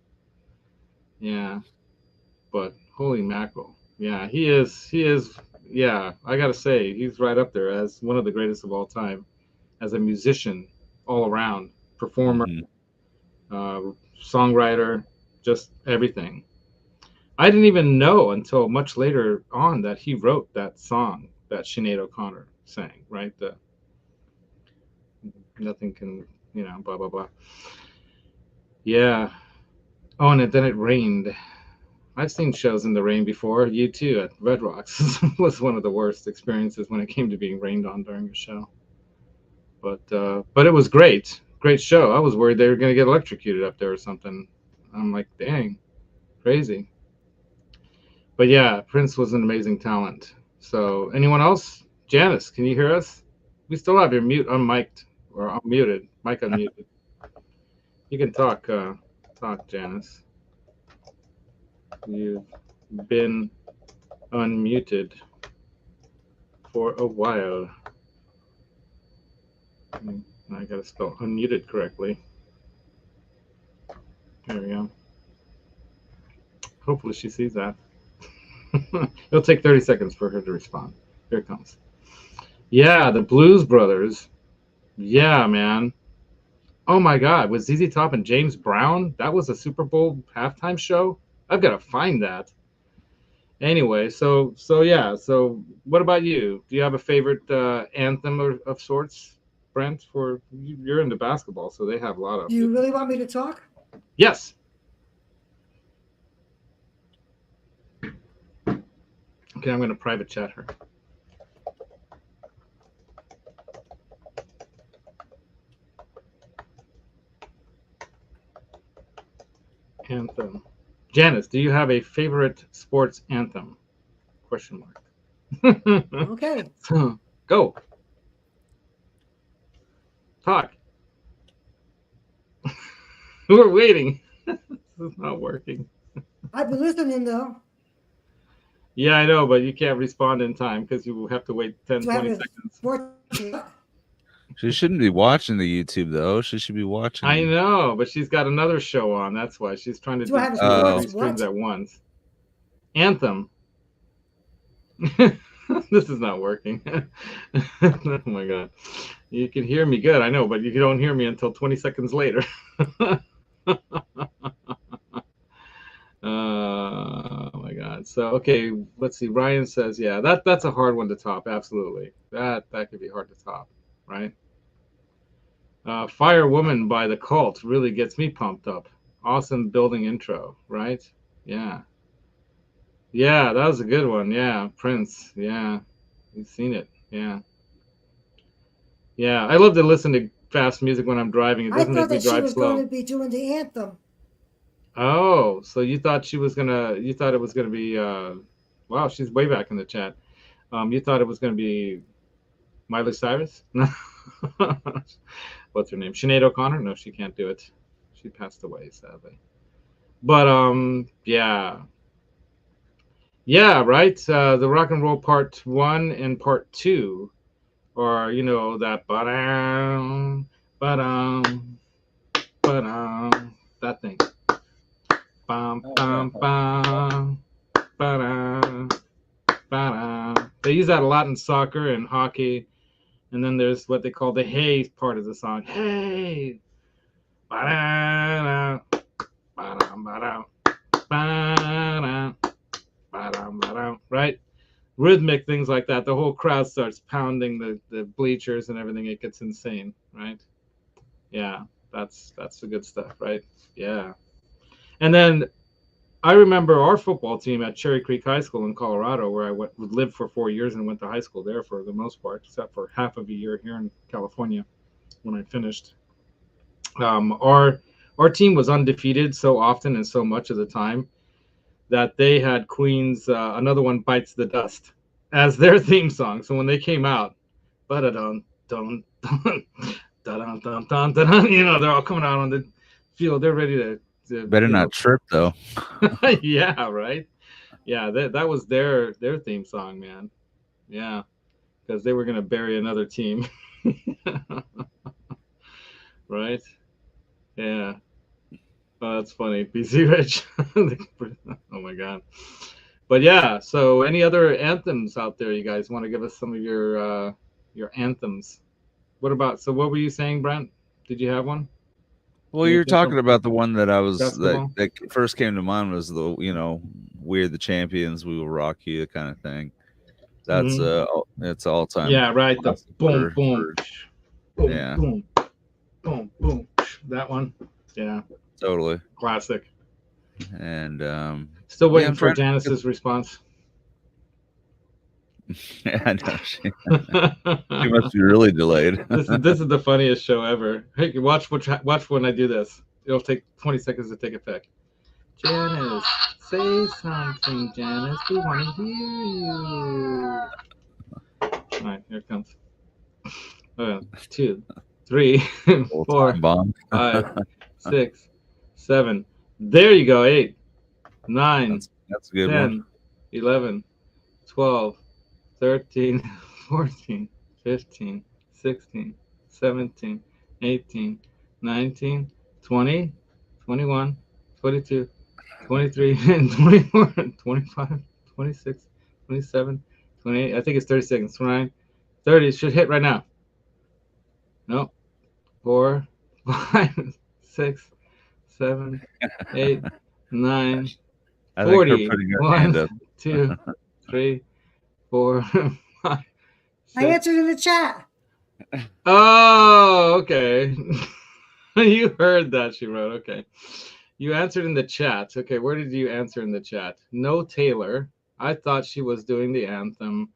Yeah, but holy mackerel. Yeah, he is. Yeah, I got to say, he's right up there as one of the greatest of all time, as a musician all around, performer, songwriter, just everything. I didn't even know until much later on that he wrote that song that Sinead O'Connor sang, right? The nothing can, blah, blah, blah. Yeah. Oh, and then it rained. I've seen shows in the rain before. You too at Red Rocks was one of the worst experiences when it came to being rained on during a show. But it was great. Great show. I was worried they were going to get electrocuted up there or something. I'm like, dang, crazy. But yeah, Prince was an amazing talent. So anyone else? Janice, can you hear us? We still have your unmiked or unmuted. Mic unmuted. You can talk, Janice. You've been unmuted. for a while. I gotta spell unmuted correctly. There we go. Hopefully she sees that. It'll take 30 seconds for her to respond. Here it comes. Yeah, the Blues Brothers. Yeah, man. Oh my God, with ZZ Top and James Brown? That was a Super Bowl halftime show? I've got to find that. Anyway, so yeah. So what about you? Do you have a favorite anthem of sorts, Brent? For you're into basketball, so they have a lot of. Do you really want me to talk? Yes. Okay, I'm going to private chat her. Anthem. Janice, do you have a favorite sports anthem? Question mark. Okay. Go. Talk. We're waiting. This is not working. I've been listening though. Yeah, I know, but you can't respond in time because you will have to wait 10, 20 seconds. She shouldn't be watching the YouTube though. She should be watching. I know, but she's got another show on. That's why she's trying to do three streams at once. Anthem. This is not working. Oh my God. You can hear me good, I know, but you don't hear me until 20 seconds later. Oh my God. So okay, let's see. Ryan says, yeah, that's a hard one to top. Absolutely. That could be hard to top, right? Fire Woman by The Cult really gets me pumped up. Awesome building intro, right? Yeah. Yeah, that was a good one. Yeah, Prince. Yeah. You've seen it. Yeah. Yeah, I love to listen to fast music when I'm driving. It doesn't make me drive slow. I thought that she was going to be doing the anthem. Oh, so you thought it was gonna be wow, she's way back in the chat. You thought it was gonna be Miley Cyrus? What's her name? Sinead O'Connor? No, she can't do it. She passed away, sadly. But yeah. Yeah, right. The Rock and Roll Part 1 and Part 2 are, you know, that that thing. Bum, bum, bum, ba-da, ba-da. They use that a lot in soccer and hockey. And then there's what they call the hey part of the song. Hey. Ba-da, ba-da, ba-da, ba-da, ba-da, ba-da, right? Rhythmic things like that. The whole crowd starts pounding the bleachers and everything. It gets insane, right? Yeah, that's the good stuff, right? Yeah. And then I remember our football team at Cherry Creek High School in Colorado, where I lived for 4 years and went to high school there for the most part, except for half of a year here in California when I finished. Our team was undefeated so often and so much of the time that they had Queen's Another One Bites the Dust as their theme song. So when they came out, ba-da-dun, dun, dun, dun, dun, dun, dun, you know, they're all coming out on the field. They're ready to better not trip though. Yeah, right. Yeah, that was their theme song, man. Yeah, because they were gonna bury another team. Right. Yeah. Oh, that's funny. BC Rich. Oh my God. But yeah, so any other anthems out there? You guys want to give us some of your anthems? What were you saying, Brent? Did you have one? Well, you're talking about the one that I was that first came to mind was the, you know, we're the champions, we will rock you kind of thing. That's it's all time. Yeah, right. The boom, boom, boom, yeah, boom, boom, boom. That one. Yeah. Totally. Classic. And still waiting for Janice's response. Yeah, I know. She must be really delayed. This is the funniest show ever. Hey, watch when I do this. It'll take 20 seconds to take effect. Janice, say something, Janice. We want to hear you. All right, here it comes. 2, 3, 4, 5, 6, 7. There you go. 8, 9, that's a good 10, one. 11, 12, 13, 14, 15, 16, 17, 18, 19, 20, 21, 22, 23, and 24, 25, 26, 27, 28. I think it's 30 seconds. 29, 30. It should hit right now. No. 4, 5, 6, 7, 8, 9, I think her 40. putting her hand 1, up. 2, 3, 4, 5, I 6. answered in the chat. Oh, okay. You heard that, she wrote. Okay. You answered in the chat. Okay, where did you answer in the chat? No Taylor. I thought she was doing the anthem.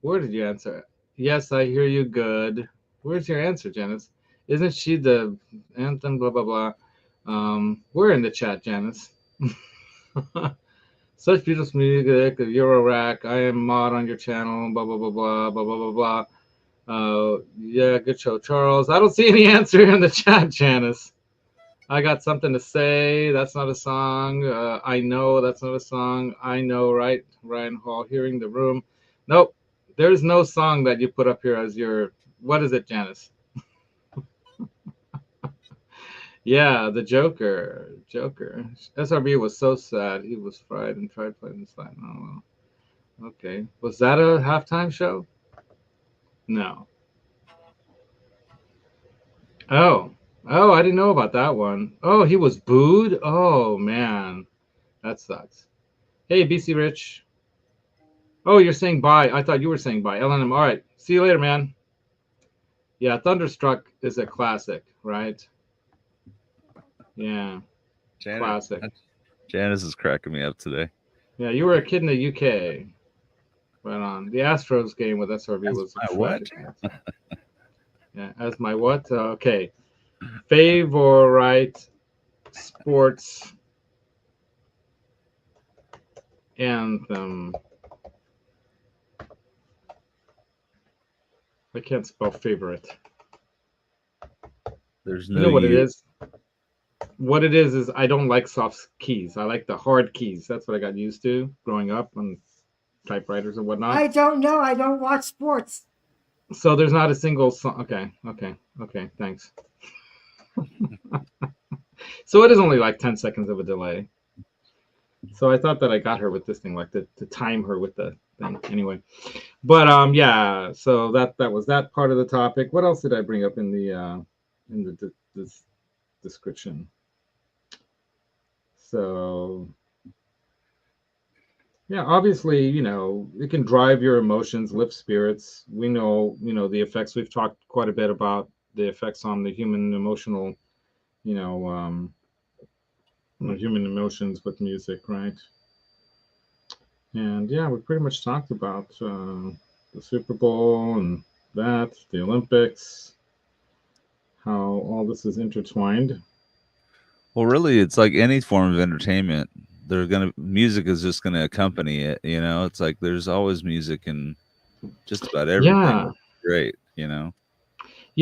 Where did you answer? Yes, I hear you good. Where's your answer, Janice? Isn't she the anthem, blah, blah, blah? We're in the chat, Janice. Such beautiful music, Eurorack. I am mod on your channel, blah, blah, blah, blah, blah, blah, blah, blah. Yeah, good show, Charles. I don't see any answer in the chat, Janice. I got something to say. That's not a song. I know that's not a song. I know, right? Ryan Hall, hearing the room. Nope. There's no song that you put up here as your. What is it, Janice? Yeah, the Joker. Joker. SRB was so sad. He was fried and tried playing this line. Oh, well. Okay. Was that a halftime show? No. Oh. Oh, I didn't know about that one. Oh, he was booed? Oh, man. That sucks. Hey, BC Rich. Oh, you're saying bye. I thought you were saying bye. LNM. All right. See you later, man. Yeah, Thunderstruck is a classic, right? Yeah. Classic. Janice is cracking me up today. Yeah, you were a kid in the UK. Right on. The Astros game with SRV was a what? Yeah, as my what? Okay. Favorite sports anthem. I can't spell favorite. There's no. You know what it is? What it is I don't like soft keys. I like the hard keys. That's what I got used to growing up on typewriters and whatnot. I don't know. I don't watch sports. So there's not a single song. Okay. Thanks. So it is only like 10 seconds of a delay. So I thought that I got her with this thing, like to time her with the thing. Anyway, but yeah. So that was that part of the topic. What else did I bring up in the description? So yeah, obviously, it can drive your emotions, lift spirits. We know, the effects. We've talked quite a bit about the effects on the human emotional, human emotions with music, right? And yeah, we pretty much talked about the Super Bowl and that, the Olympics, how all this is intertwined. Well, really, it's like any form of entertainment. Music is just gonna accompany it. It's like there's always music in just about everything. Yeah. Great. You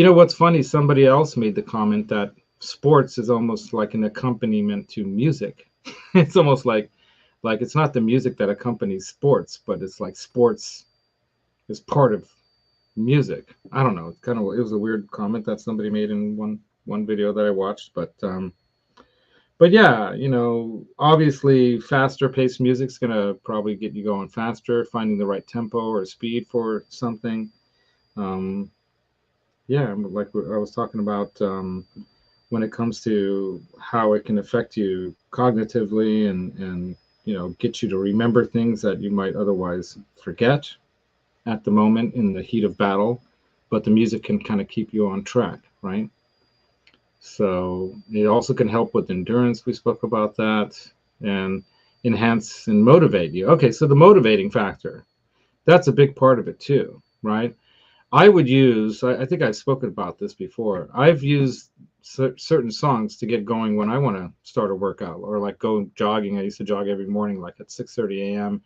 know what's funny? Somebody else made the comment that sports is almost like an accompaniment to music. It's almost like it's not the music that accompanies sports, but it's like sports is part of music. I don't know. It was a weird comment that somebody made in one video that I watched, but yeah, obviously faster paced music's gonna probably get you going faster, finding the right tempo or speed for something. Yeah, like I was talking about when it comes to how it can affect you cognitively and get you to remember things that you might otherwise forget at the moment in the heat of battle, but the music can kind of keep you on track, right? So it also can help with endurance. We spoke about that, and enhance and motivate you. Okay, so the motivating factor, that's a big part of it too, right? I would use, I think I've spoken about this before. I've used certain songs to get going when I want to start a workout or like go jogging. I used to jog every morning, like at 6:30 a.m.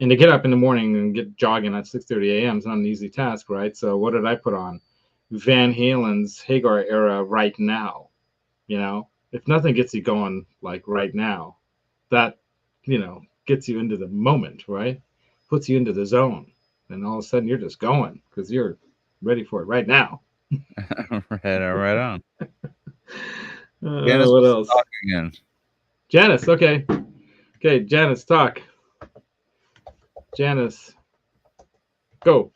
And to get up in the morning and get jogging at 6:30 a.m. is not an easy task, right? So what did I put on? Van Halen's Hagar era Right Now. If nothing gets you going like right now, that, gets you into the moment, right? Puts you into the zone. and all of a sudden you're just going because you're ready for it right now. right on. What else? Again. Janice, okay. Okay, Janice, talk. Janice, go.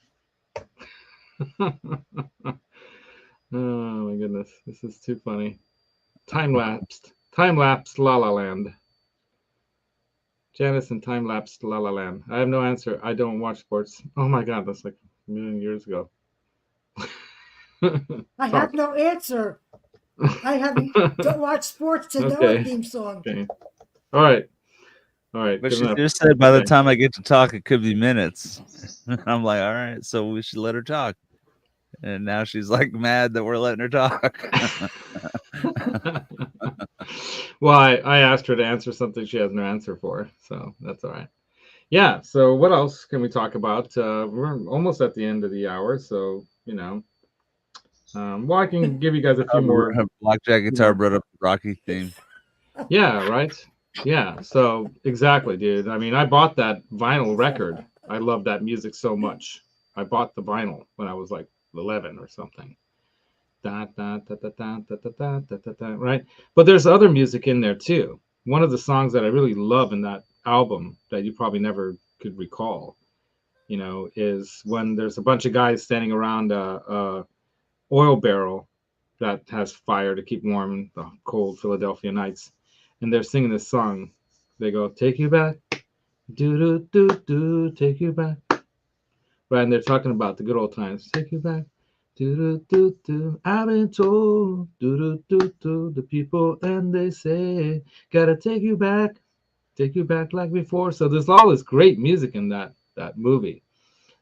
Oh my goodness, this is too funny. Time-lapsed La La Land. Janice and time-lapsed La La Land. I have no answer. I don't watch sports. Oh my God, that's like a million years ago. I have no answer. I don't watch sports to know a theme song. Okay. All right. But she just said by the time I get to talk, it could be minutes. I'm like, all right, so we should let her talk. And now she's like mad that we're letting her talk. Well, I asked her to answer something she has no answer for, so that's all right. Yeah. So what else can we talk about? We're almost at the end of the hour, so you know. Well, I can give you guys a few more. Blackjack guitar brought up the Rocky theme. Yeah. Right. Yeah. So exactly, dude. I mean, I bought that vinyl record. I love that music so much. I bought the vinyl when I was like 11 or something. Right? But there's other music in there too. One of the songs that I really love in that album that you probably never could recall, you know, is when there's a bunch of guys standing around a oil barrel that has fire to keep warm the cold Philadelphia nights, and they're singing this song. They go, "Take you back, do do do do, take you back," right? And they're talking about the good old times. Take you back. Do, do, do, do. I've been told, do, do, do, do, the people, and they say, gotta take you back like before. So there's all this great music in that movie,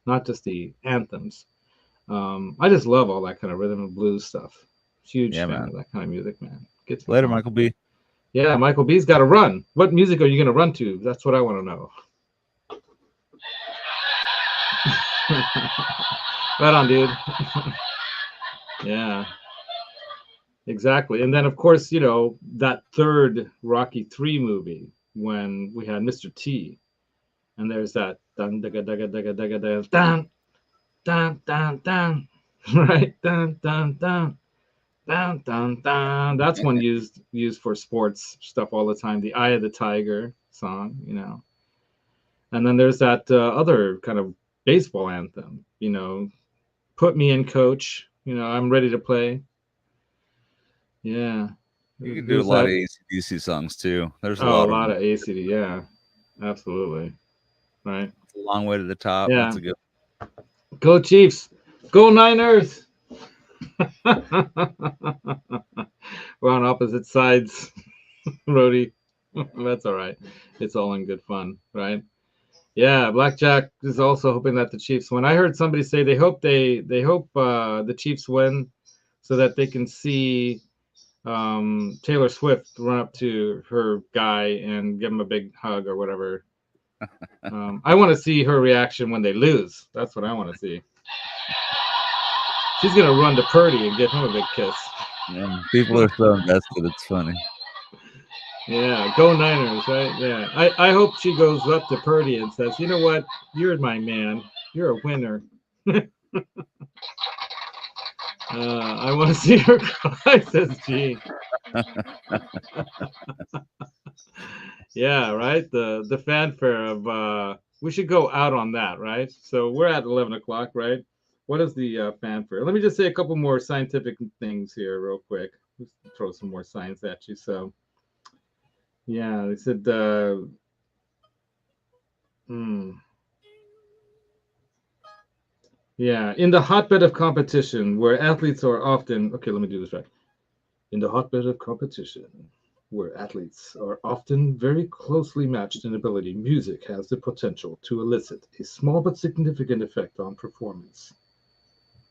not just the anthems. I just love all that kind of rhythm and blues stuff. Huge fan of that kind of music, man. Gets me later, going. Michael B. Yeah, Michael B's got to run. What music are you gonna run to? That's what I want to know. Right on, dude. Yeah, exactly. And then, of course, you know, that third Rocky 3 movie when we had Mr. T, and there's that dun dun dun dun dun dun dun dun dun, right? Dun dun dun dun dun dun. That's one used for sports stuff all the time. The Eye of the Tiger song, you know. And then there's that other kind of baseball anthem, you know, "Put me in, coach. You know, I'm ready to play." Yeah. You can do a lot of AC/DC songs too. There's a lot of AC/DC. Yeah, absolutely. Right. It's a long way to the top. Yeah. That's a good. Go Chiefs. Go Niners. We're on opposite sides, Rody. That's all right. It's all in good fun, right? Yeah, Blackjack is also hoping that the Chiefs win. I heard somebody say they hope the Chiefs win so that they can see Taylor Swift run up to her guy and give him a big hug or whatever. I want to see her reaction when they lose. That's what I want to see. She's gonna run to Purdy and give him a big kiss. Yeah, people are so invested. It's funny. Yeah, go Niners, right? Yeah, I hope she goes up to Purdy and says, "You know what? You're my man. You're a winner." I want to see her cry, says G. Yeah, right. The fanfare of we should go out on that, right? So we're at 11 o'clock, right? What is the fanfare? Let me just say a couple more scientific things here, real quick. Just throw some more science at you. So. Yeah, they said, yeah, in the hotbed of competition where athletes are often, okay, let me do this right. In the hotbed of competition where athletes are often very closely matched in ability, music has the potential to elicit a small but significant effect on performance.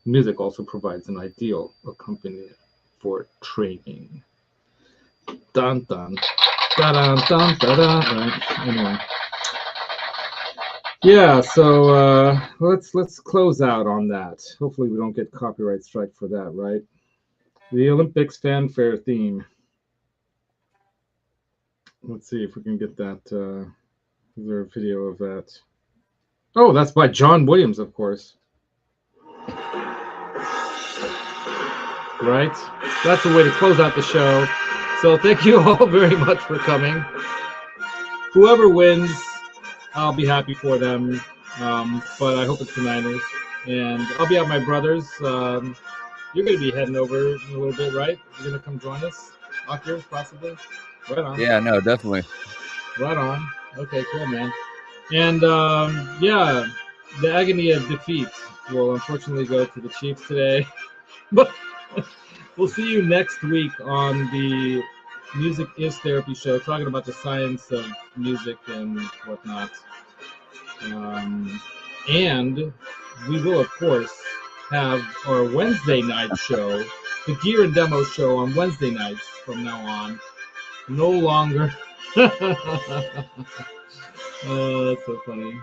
Music also provides an ideal accompaniment for training. Dun dun. Da-dun, dun, da-dun. Right. Anyway. Yeah, so let's close out on that. Hopefully we don't get copyright strike for that, right? The Olympics fanfare theme. Let's see if we can get that. Is there a video of that? Oh, that's by John Williams, of course. Right? That's a way to close out the show. So thank you all very much for coming. Whoever wins, I'll be happy for them. But I hope it's the Niners. And I'll be at my brother's. You're going to be heading over in a little bit, right? You're going to come join us? Oculus, possibly? Right on. Yeah, no, definitely. Right on. Okay, cool, man. And, yeah, the agony of defeat will unfortunately go to the Chiefs today. But we'll see you next week on the Music is Therapy show, talking about the science of music and whatnot. And we will, of course, have our Wednesday night show, the Gear and Demo show on Wednesday nights from now on. No longer. Oh, that's so funny.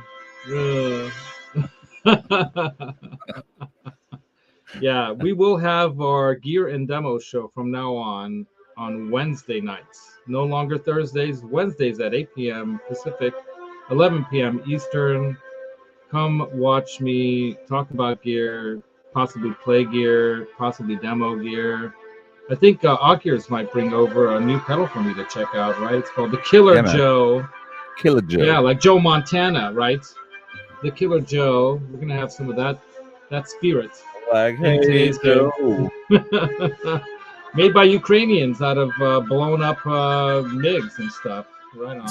Yeah, we will have our Gear and Demo show from now on Wednesday nights. No longer Thursdays, Wednesdays at 8 p.m. Pacific, 11 p.m. Eastern. Come watch me talk about gear, possibly play gear, possibly demo gear. I think Oculus might bring over a new pedal for me to check out, right? It's called the Killer Joe. Killer Joe. Yeah, like Joe Montana, right? The Killer Joe. We're going to have some of that spirit. Like, in hey, today's Joe. game. Made by Ukrainians out of blown up MiGs and stuff. Right on.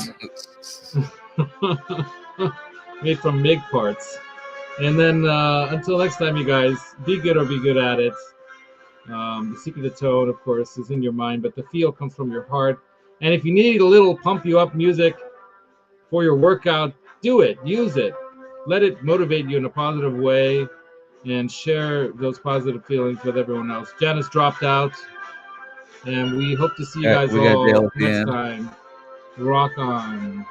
Made from MiG parts. And then until next time, you guys, be good or be good at it. The secret of tone, of course, is in your mind, but the feel comes from your heart. And if you need a little pump you up music for your workout, do it. Use it. Let it motivate you in a positive way and share those positive feelings with everyone else. Janice dropped out, and we hope to see you guys all next time. Rock on.